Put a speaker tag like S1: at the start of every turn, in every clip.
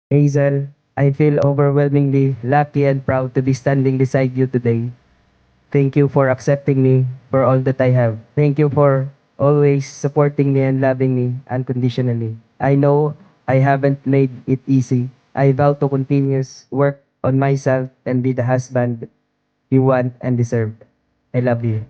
S1: Hazel, I feel overwhelmingly lucky and proud to be standing beside you today. Thank you for accepting me for all that I have. Thank you for always supporting me and loving me unconditionally. I know I haven't made it easy. I vow to continuous work on myself and be the husband you want and deserve. I love you.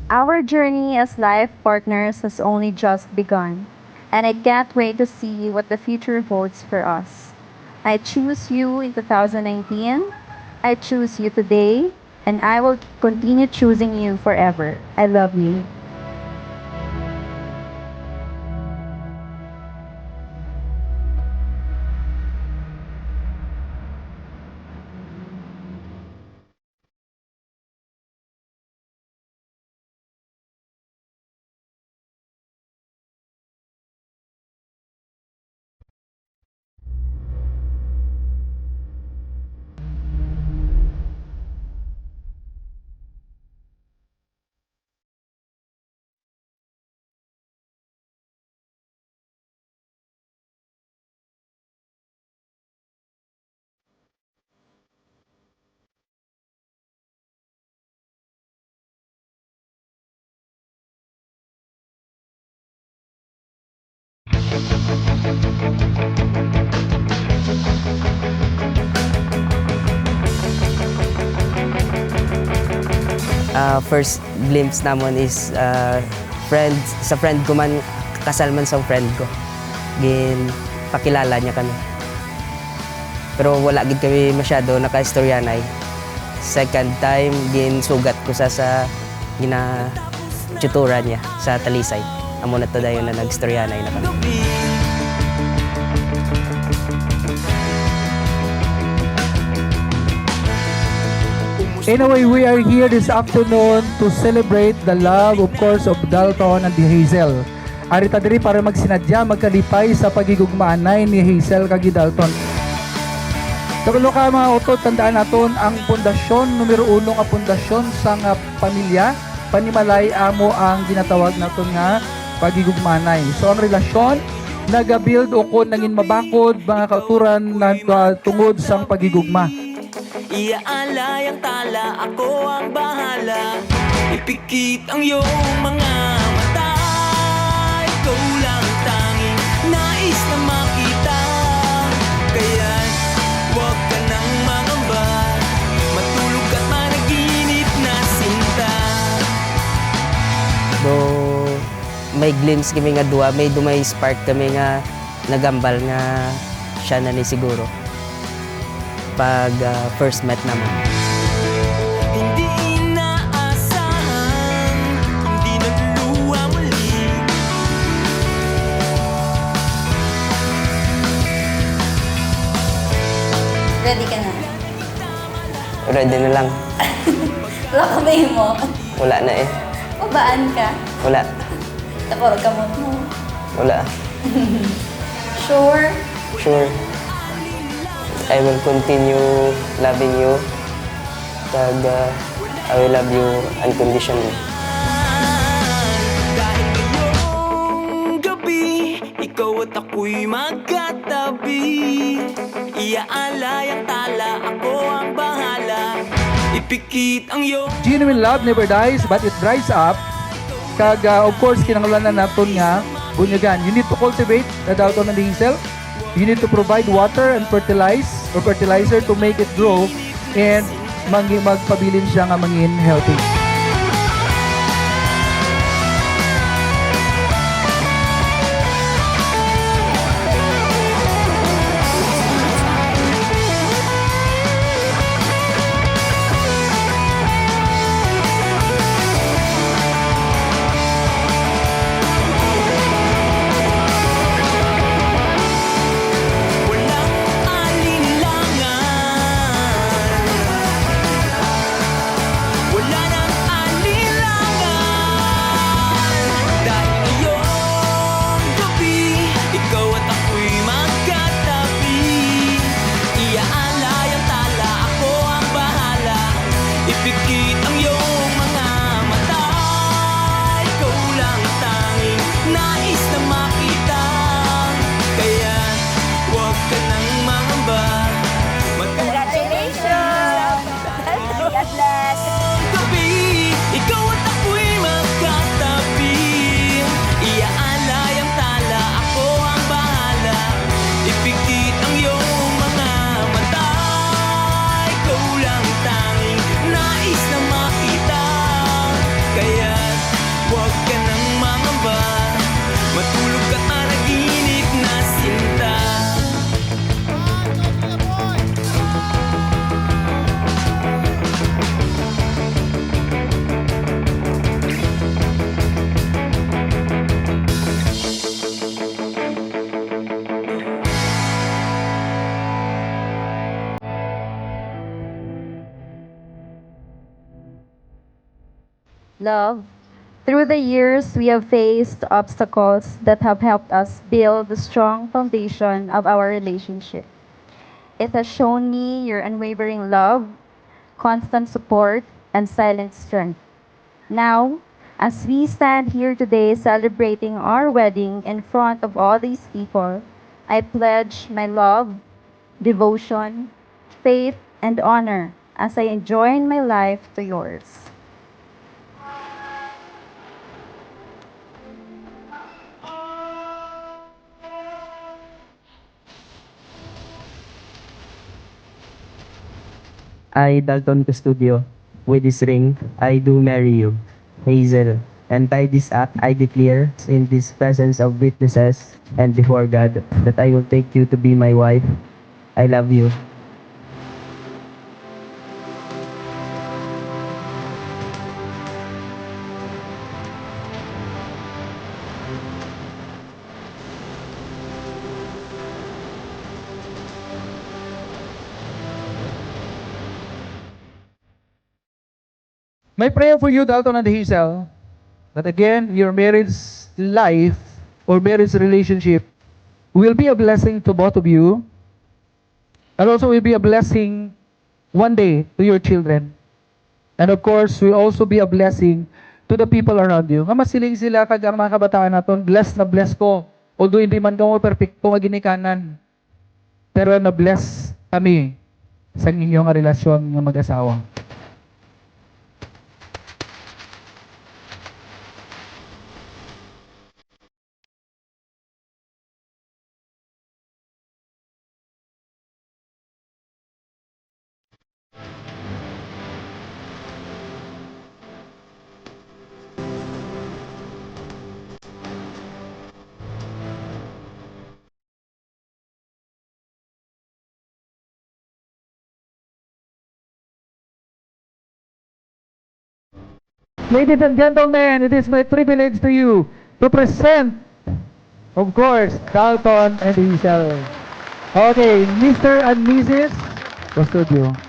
S2: Our journey as life partners has only just begun, and I can't wait to see what the future holds for us. I choose you in 2019, I choose you today, and I will continue choosing you forever. I love you.
S3: First glimpse namon is sa friend ko man, kasal man sa friend ko. Gin pakilala niya kami. Pero wala gid kami masyado nakaistoryanay. Second time gin sugat ko sa gina tutura niya sa Talisay. Amo na to dayon na nagstoryanay na kami.
S4: Anyway, we are here this afternoon to celebrate the love, of course, of Dalton and Hazel. Arita diri para magsinadya, magkalipay sa pagigugmaanay ni Hazel kag Dalton. Tulo ka mga utot, tandaan naton ang pundasyon, numero 1 nga pundasyon sa nga pamilya, panimalay amo ang ginatawag naton nga pagigugmaanay. So ang relasyon, nagabuild o kung nangin mabakod, mga kauturan na tungod sang pagigugma.
S5: Iaalay ang tala, ako ang bahala. Ipikit ang iyong mga mata. Ikaw lang tanging nais na makita. Kaya huwag ka nang mangamba, matulog at managinip na sinta.
S3: Do may glimpse kami nga duwa, may dumay spark kami nga nagambal nga siya na ni siguro. Pag first met naman.
S5: Hindi inaasahan, hindi nagluluwa muli.
S2: Ready ka na?
S3: Ready na lang.
S2: Wala ka ba mo?
S3: Wala na eh.
S2: Babaan ka?
S3: Wala.
S2: Tapos ka mo.
S3: Wala.
S2: Sure?
S3: Sure. I will continue loving you. Kag I will love you unconditionally.
S5: Dahil ngayong gabi, ikaw at ako'y magkatabi. Iaalay ang tala, ako ang bahala. Ipikit ang iyong
S4: Genuine love never dies but it dries up. Kag of course kinahanglan na naton nga bunyagan. You need to cultivate the Dalton and Hazel. You need to provide water and fertilizer to make it grow and magpabilin siya nga mangin healthy.
S5: walang alinlangan. Wala nang
S2: Love, through the years, we have faced obstacles that have helped us build the strong foundation of our relationship. It has shown me your unwavering love, constant support, and silent strength. Now, as we stand here today celebrating our wedding in front of all these people, I pledge my love, devotion, faith, and honor as I join my life to yours.
S1: I, Dalton Custodio, with this ring, I do marry you, Hazel. And by this act, I declare, in this presence of witnesses and before God, that I will take you to be my wife. I love you.
S4: My prayer for you, Dalton and Hazel, that again, your marriage life or marriage relationship will be a blessing to both of you and also will be a blessing one day to your children. And of course, will also be a blessing to the people around you. Nga masiling sila kag ang mga kabataan naton, blessed na blessed ko. Although hindi man ko perfecto nga ginikanan. Pero na-bless kami sa inyong relasyon ng mag-asawa. Ladies and gentlemen, it is my privilege to you to present, of course, Dalton and Hazel. Okay, Mr. and Mrs. Custodio.